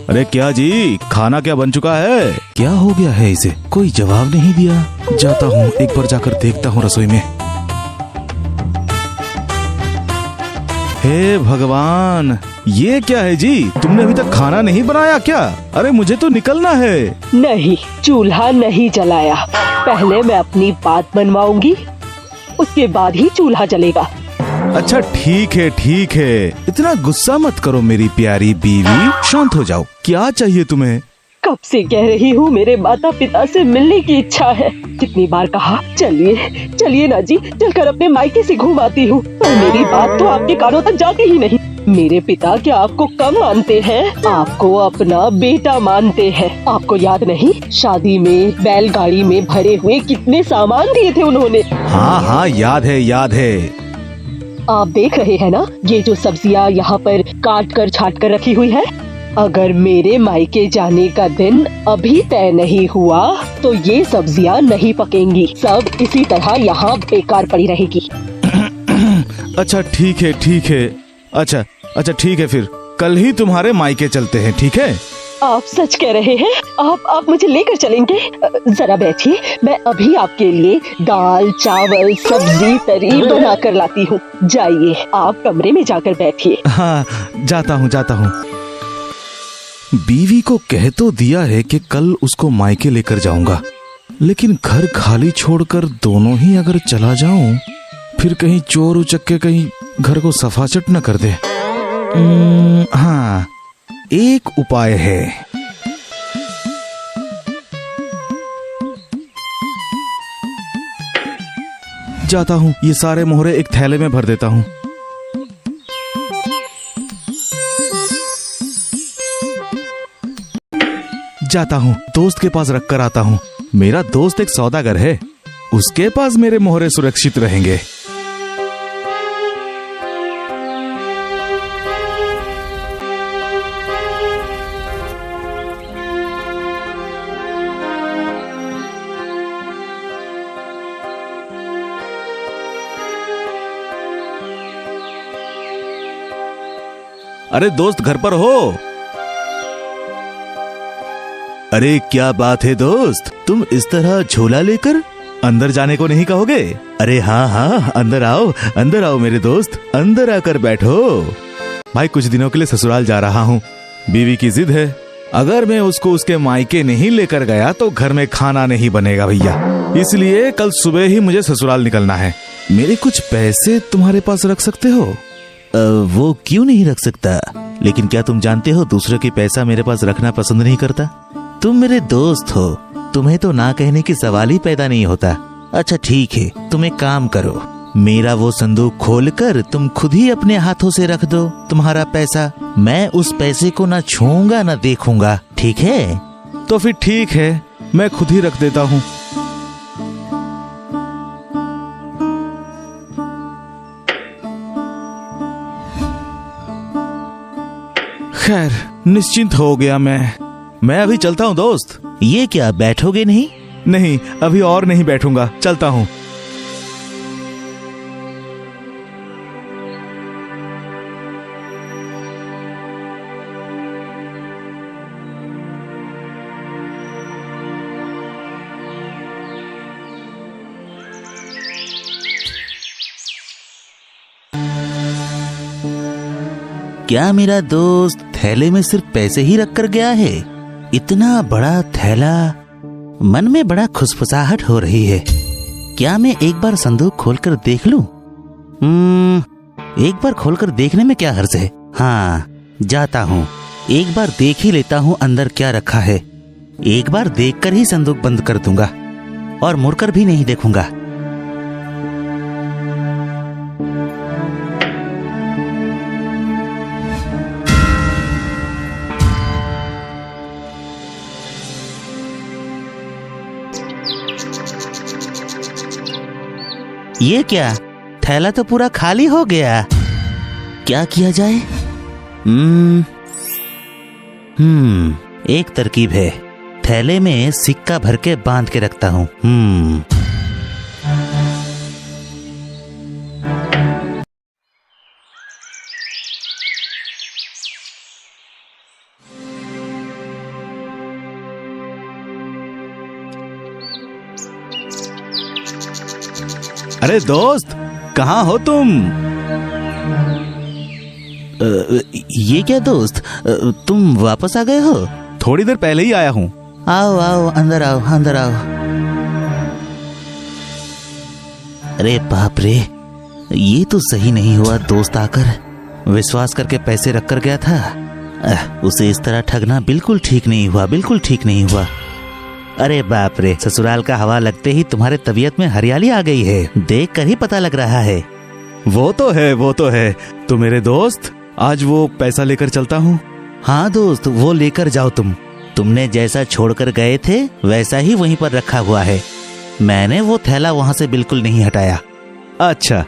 अरे क्या जी, खाना क्या बन चुका है? क्या हो गया है इसे? कोई जवाब नहीं दिया। जाता हूँ, एक बार जाकर देखता हूँ रसोई में। हे भगवान, ये क्या है जी? तुमने अभी तक खाना नहीं बनाया क्या? अरे मुझे तो निकलना है। नहीं, चूल्हा नहीं जलाया। पहले मैं अपनी बात बनवाऊंगी, उसके बाद ही चूल्हा जलेगा। अच्छा ठीक है ठीक है, इतना गुस्सा मत करो मेरी प्यारी बीवी, शांत हो जाओ। क्या चाहिए तुम्हें? कब से कह रही हूँ, मेरे माता पिता से मिलने की इच्छा है। कितनी बार कहा, चलिए चलिए ना जी, चलकर अपने मायके से घूम आती हूँ, पर मेरी बात तो आपके कानों तक जाती ही नहीं। मेरे पिता क्या आपको कम मानते हैं? आपको अपना बेटा मानते हैं। आपको याद नहीं, शादी में बैलगाड़ी में भरे हुए कितने सामान दिए थे उन्होंने? हाँ हाँ, याद है याद है। आप देख रहे हैं ना, ये जो सब्जियाँ यहाँ पर काट कर छाट कर रखी हुई है, अगर मेरे मायके जाने का दिन अभी तय नहीं हुआ तो ये सब्जियाँ नहीं पकेंगी, सब इसी तरह यहाँ बेकार पड़ी रहेगी। अच्छा ठीक है ठीक है, अच्छा ठीक है, फिर कल ही तुम्हारे मायके चलते हैं, ठीक है? आप सच कह रहे हैं? आप मुझे लेकर चलेंगे? जरा बैठिए, मैं अभी आपके लिए दाल चावल सब्जी तरी बना कर लाती हूँ। जाइए, आप कमरे में जाकर बैठिए। हाँ, जाता हूँ। बीवी को कह तो दिया है कि कल उसको मायके लेकर जाऊंगा, लेकिन घर खाली छोड़कर दोनों ही अगर चला जाऊं, फिर कहीं चोर उचक्के कहीं घर को सफाचट न कर दे। हाँ, एक उपाय है। जाता हूँ, ये सारे मोहरे एक थैले में भर देता हूँ। जाता हूँ, दोस्त के पास रख कर आता हूँ। मेरा दोस्त एक सौदागर है, उसके पास मेरे मोहरे सुरक्षित रहेंगे। अरे दोस्त, घर पर हो? अरे क्या बात है दोस्त, तुम इस तरह झोला लेकर अंदर जाने को नहीं कहोगे? अरे हाँ, अंदर आओ मेरे दोस्त, अंदर आकर बैठो। भाई, कुछ दिनों के लिए ससुराल जा रहा हूँ। बीवी की जिद है, अगर मैं उसको उसके मायके नहीं लेकर गया तो घर में खाना नहीं बनेगा भैया, इसलिए कल सुबह ही मुझे ससुराल निकलना है। मेरे कुछ पैसे तुम्हारे पास रख सकते हो? वो क्यों नहीं रख सकता, लेकिन क्या तुम जानते हो दूसरों की पैसा मेरे पास रखना पसंद नहीं करता। तुम मेरे दोस्त हो, तुम्हें तो ना कहने की सवाल ही पैदा नहीं होता। अच्छा ठीक है, तुम एक काम करो, मेरा वो संदूक खोलकर तुम खुद ही अपने हाथों से रख दो तुम्हारा पैसा। मैं उस पैसे को ना छूऊंगा ना देखूंगा, ठीक है? तो फिर ठीक है, मैं खुद ही रख देता हूँ। खैर, निश्चिंत हो गया मैं अभी चलता हूँ दोस्त। ये क्या, बैठोगे नहीं? नहीं, अभी और नहीं बैठूंगा, चलता हूँ। क्या मेरा दोस्त थैले में सिर्फ पैसे ही रख कर गया है? इतना बड़ा थैला, मन में बड़ा खुशफुसाहट हो रही है। क्या मैं एक बार संदूक खोलकर देख लूं? एक बार खोलकर देखने में क्या हर्ज है। हाँ, जाता हूँ, एक बार देख ही लेता हूँ अंदर क्या रखा है। एक बार देखकर ही संदूक बंद कर दूंगा और मुड़कर भी नहीं देखूंगा। ये क्या, थैला तो पूरा खाली हो गया। क्या किया जाए? एक तरकीब है, थैले में सिक्का भर के बांध के रखता हूँ। अरे दोस्त, कहाँ हो तुम? ये क्या दोस्त, तुम वापस आ गए हो? थोड़ी देर पहले ही आया हूँ। आओ आओ, अंदर आओ अंदर आओ। अरे बाप रे, ये तो सही नहीं हुआ। दोस्त आकर विश्वास करके पैसे रख कर गया था, उसे इस तरह ठगना बिल्कुल ठीक नहीं हुआ, बिल्कुल ठीक नहीं हुआ। अरे बाप रे, ससुराल का हवा लगते ही तुम्हारे तबीयत में हरियाली आ गई है, देख कर ही पता लग रहा है। वो तो है, वो तो है। तो मेरे दोस्त, आज वो पैसा लेकर चलता हूँ। हाँ दोस्त, वो लेकर जाओ। तुमने जैसा छोड़कर गए थे वैसा ही वहीं पर रखा हुआ है। मैंने वो थैला वहां से बिल्कुल नहीं हटाया। अच्छा।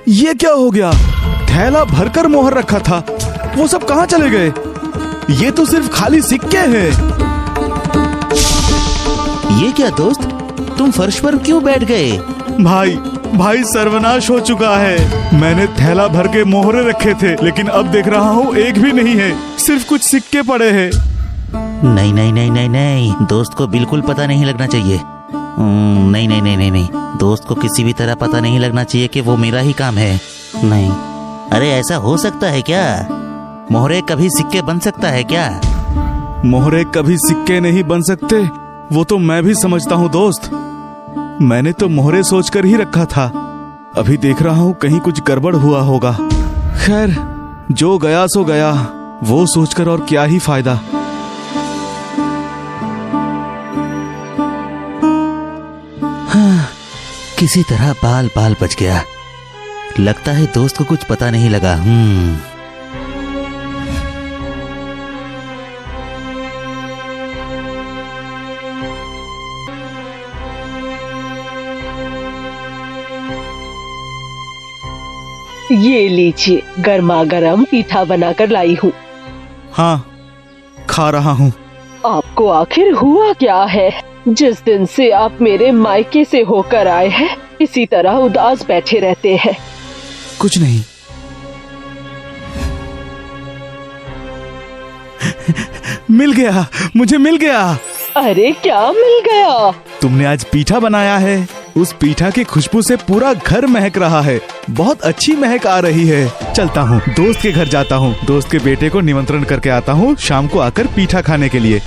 ये क्या हो गया? थैला भरकर मोहर रखा था, वो सब कहाँ चले गए? ये तो सिर्फ खाली सिक्के हैं। ये क्या दोस्त, तुम फर्श पर क्यों बैठ गए? भाई सर्वनाश हो चुका है। मैंने थैला भर के मोहरे रखे थे, लेकिन अब देख रहा हूँ एक भी नहीं है, सिर्फ कुछ सिक्के पड़े हैं। नहीं नहीं नहीं नहीं नहीं, दोस्त को बिल्कुल पता नहीं लगना चाहिए। नहीं नहीं नहीं नहीं नहीं, दोस्त को किसी भी तरह पता नहीं लगना चाहिए कि वो मेरा ही काम है। नहीं, अरे ऐसा हो सकता है क्या? मोहरे कभी सिक्के बन सकता है क्या? मोहरे कभी सिक्के नहीं बन सकते, वो तो मैं भी समझता हूँ दोस्त। मैंने तो मोहरे सोचकर ही रखा था, अभी देख रहा हूँ कहीं कुछ गड़बड़ हुआ होगा। खैर, जो गया सो गया, वो सोचकर और क्या ही फायदा। हाँ, किसी तरह बाल बाल बच गया। लगता है दोस्त को कुछ पता नहीं लगा। ये लीजिए, गर्मा गर्म पीठा बनाकर लाई हूँ। हाँ, खा रहा हूँ। आपको आखिर हुआ क्या है? जिस दिन से आप मेरे मायके से होकर आए हैं, इसी तरह उदास बैठे रहते हैं। कुछ नहीं। मिल गया, मुझे मिल गया। अरे क्या मिल गया? तुमने आज पीठा बनाया है। उस पीठा की खुशबू से पूरा घर महक रहा है, बहुत अच्छी महक आ रही है। चलता हूँ, दोस्त के घर जाता हूँ, दोस्त के बेटे को निमंत्रण करके आता हूँ शाम को आकर पीठा खाने के लिए।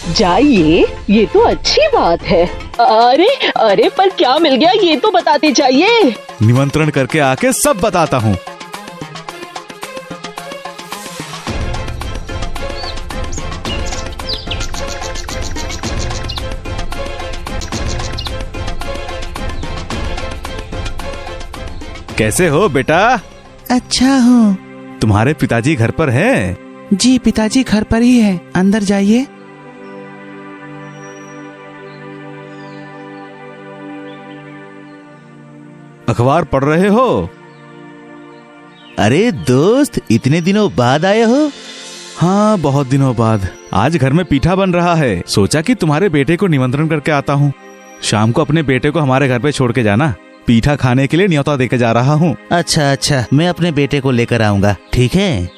जाइए, ये तो अच्छी बात है। अरे अरे, पर क्या मिल गया ये तो बताते जाइए। निमंत्रण करके आके सब बताता हूँ। कैसे हो बेटा? अच्छा हूँ। तुम्हारे पिताजी घर पर हैं? जी, पिताजी घर पर ही है, अंदर जाइए। अखबार पढ़ रहे हो? अरे दोस्त, इतने दिनों बाद आए हो? हाँ, बहुत दिनों बाद। आज घर में पीठा बन रहा है, सोचा कि तुम्हारे बेटे को निमंत्रण करके आता हूँ। शाम को अपने बेटे को हमारे घर पे छोड़ के जाना, पीठा खाने के लिए न्योता देके जा रहा हूँ। अच्छा अच्छा, मैं अपने बेटे को लेकर आऊंगा, ठीक है?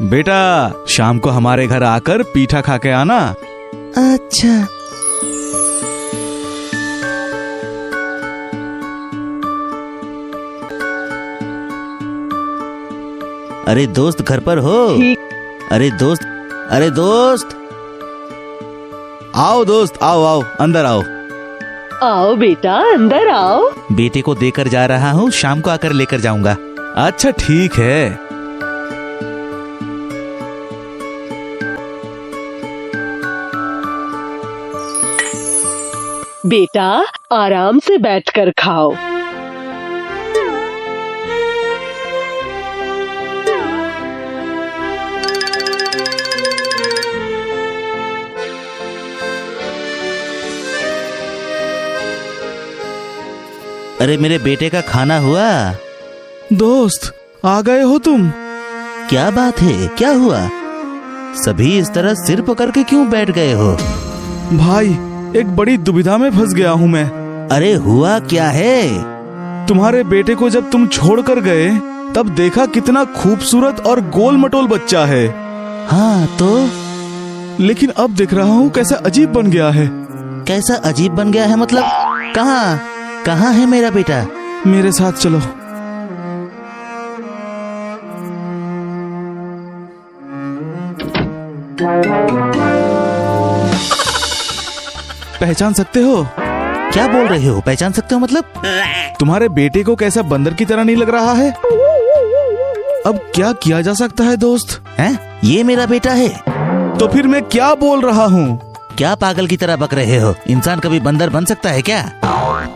बेटा, शाम को हमारे घर आकर पीठा खा के आना। अच्छा। अरे दोस्त घर पर हो? अरे दोस्त, अरे दोस्त, आओ दोस्त, आओ आओ, अंदर आओ। आओ बेटा, अंदर आओ। बेटे को देकर जा रहा हूँ, शाम को आकर लेकर जाऊंगा। अच्छा ठीक है। बेटा, आराम से बैठकर खाओ। अरे मेरे बेटे का खाना हुआ? दोस्त, आ गए हो तुम? क्या बात है, क्या हुआ? सभी इस तरह सिर पकड़ के क्यों बैठ गए हो? भाई, एक बड़ी दुविधा में फंस गया हूँ मैं। अरे हुआ क्या है? तुम्हारे बेटे को जब तुम छोड़ कर गए, तब देखा कितना खूबसूरत और गोल मटोल बच्चा है, हाँ तो लेकिन अब देख रहा हूँ कैसा अजीब बन गया है। कैसा अजीब बन गया है मतलब? कहाँ कहाँ है मेरा बेटा? मेरे साथ चलो। पहचान सकते हो? क्या बोल रहे हो? पहचान सकते हो मतलब? तुम्हारे बेटे को कैसा बंदर की तरह नहीं लग रहा है? अब क्या किया जा सकता है दोस्त? हैं? ये मेरा बेटा है। तो फिर मैं क्या बोल रहा हूँ? क्या पागल की तरह बक रहे हो? इंसान कभी बंदर बन सकता है क्या?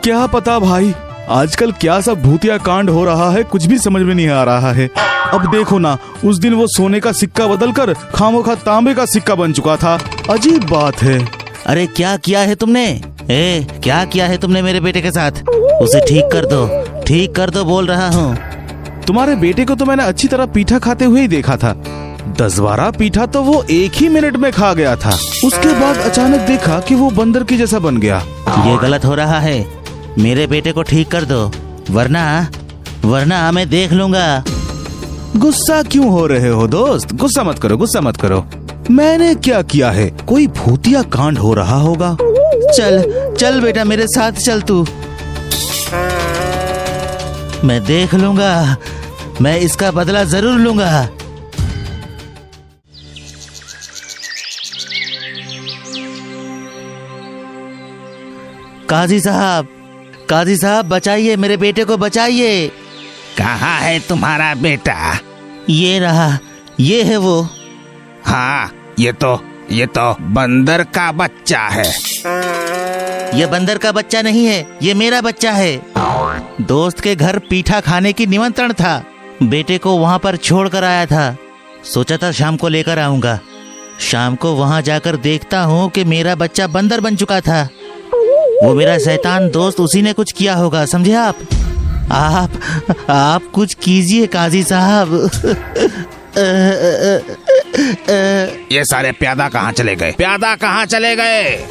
क्या पता भाई, आजकल क्या सब भूतिया कांड हो रहा है, कुछ भी समझ में नहीं आ रहा है। अब देखो ना, उस दिन वो सोने का सिक्का बदलकर खामोखा तांबे का सिक्का बन चुका था। अजीब बात है। अरे क्या किया है तुमने? क्या किया है तुमने मेरे बेटे के साथ? उसे ठीक कर दो, ठीक कर दो बोल रहा हूँ। तुम्हारे बेटे को तो मैंने अच्छी तरह पीठा खाते हुए ही देखा था। 10-12 पीठा तो वो एक ही मिनट में खा गया था। उसके बाद अचानक देखा कि वो बंदर की जैसा बन गया। ये गलत हो रहा है। मेरे बेटे को ठीक कर दो, वरना मैं देख लूंगा। गुस्सा क्यों हो रहे हो दोस्त? गुस्सा मत करो, गुस्सा मत करो। मैंने क्या किया है? कोई भूतिया कांड हो रहा होगा। चल चल बेटा, मेरे साथ चल तू। मैं देख लूंगा, मैं इसका बदला जरूर लूंगा। काजी साहब बचाइए, मेरे बेटे को बचाइए। कहाँ है तुम्हारा बेटा? ये रहा, ये है वो। हाँ, ये तो बंदर का बच्चा है। ये बंदर का बच्चा नहीं है, ये मेरा बच्चा है। दोस्त के घर पीठा खाने की निमंत्रण था, बेटे को वहाँ पर छोड़ कर आया था। सोचा था शाम को लेकर आऊंगा। शाम को वहाँ जाकर देखता हूँ कि मेरा बच्चा बंदर बन चुका था। वो मेरा शैतान दोस्त, उसी ने कुछ किया होगा, समझे आप कुछ कीजिए काजी साहब। ये सारे प्यादा कहाँ चले गए?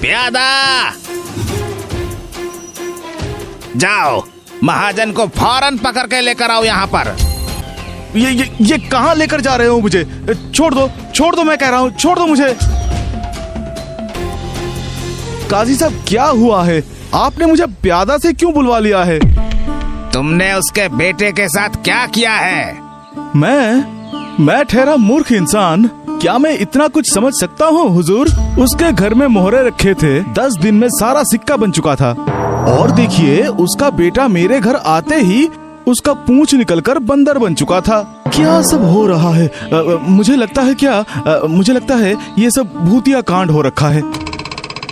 प्यादा जाओ, महाजन को फौरन पकड़ के लेकर आओ यहाँ पर। ये कहाँ लेकर जा रहे हो मुझे? छोड़ दो, मैं कह रहा हूँ, छोड़ दो मुझे। काजी साहब, क्या हुआ है? आपने मुझे प्यादा से क्यों बुलवा लिया है? तुमने उसके बेटे के साथ क्या किया है? मैं ठहरा मूर्ख इंसान, क्या मैं इतना कुछ समझ सकता हूँ हुजूर? उसके घर में मोहरे रखे थे, 10 दिन में सारा सिक्का बन चुका था। और देखिए, उसका बेटा मेरे घर आते ही उसका पूंछ निकलकर बंदर बन चुका था। क्या सब हो रहा है? मुझे लगता है ये सब भूतिया कांड हो रखा है।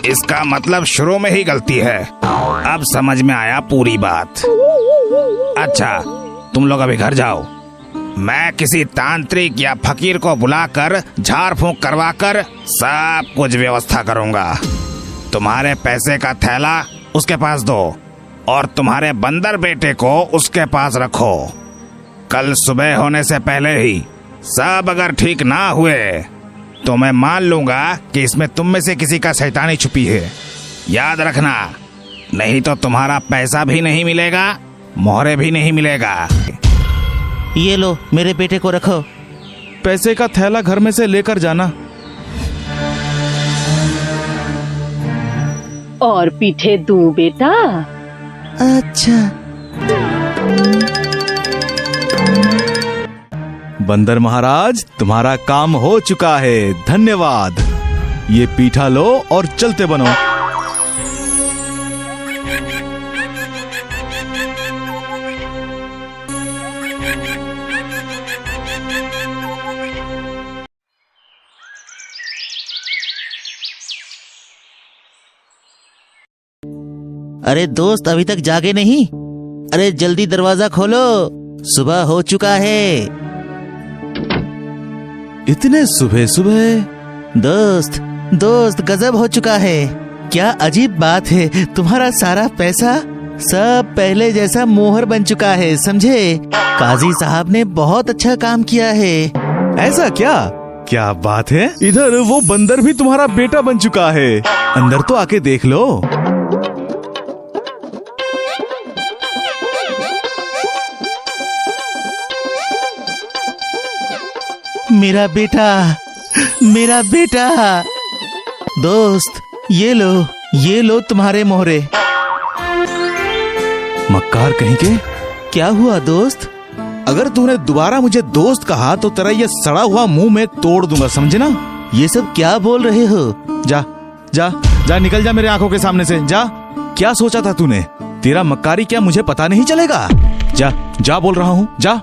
इसका मतलब शुरू में ही गलती है। अब समझ में आया पूरी बात। अच्छा, तुम लोग अभी घर जाओ। मैं किसी तांत्रिक या फकीर को बुलाकर झाड़ फूंक करवाकर सब कुछ व्यवस्था करूंगा। तुम्हारे पैसे का थैला उसके पास दो और तुम्हारे बंदर बेटे को उसके पास रखो। कल सुबह होने से पहले ही सब अगर ठीक ना हुए तो मैं मान लूंगा कि इसमें तुम में से किसी का शैतानी छुपी है। याद रखना, नहीं तो तुम्हारा पैसा भी नहीं मिलेगा, मोहरे भी नहीं मिलेगा। ये लो, मेरे बेटे को रखो। पैसे का थैला घर में से लेकर जाना। और पीठे दूं बेटा? अच्छा। बंदर महाराज, तुम्हारा काम हो चुका है, धन्यवाद। ये पीठा लो और चलते बनो। अरे दोस्त, अभी तक जागे नहीं? अरे जल्दी दरवाजा खोलो, सुबह हो चुका है। इतने सुबह सुबह? दोस्त गजब हो चुका है। क्या अजीब बात है, तुम्हारा सारा पैसा सब पहले जैसा मोहर बन चुका है, समझे? काजी साहब ने बहुत अच्छा काम किया है। ऐसा क्या बात है? इधर वो बंदर भी तुम्हारा बेटा बन चुका है। अंदर तो आके देख लो। मेरा बेटा, मेरा बेटा। दोस्त ये लो तुम्हारे मोहरे। मक्कार कहीं के। क्या हुआ दोस्त? अगर तूने दोबारा मुझे दोस्त कहा तो तेरा ये सड़ा हुआ मुंह में तोड़ दूंगा, समझे ना? ये सब क्या बोल रहे हो? जा जा जा, निकल जा मेरे आंखों के सामने से, जा। क्या सोचा था तूने? तेरा मक्कारी क्या मुझे पता नहीं चलेगा? जा जा बोल रहा हूँ, जा।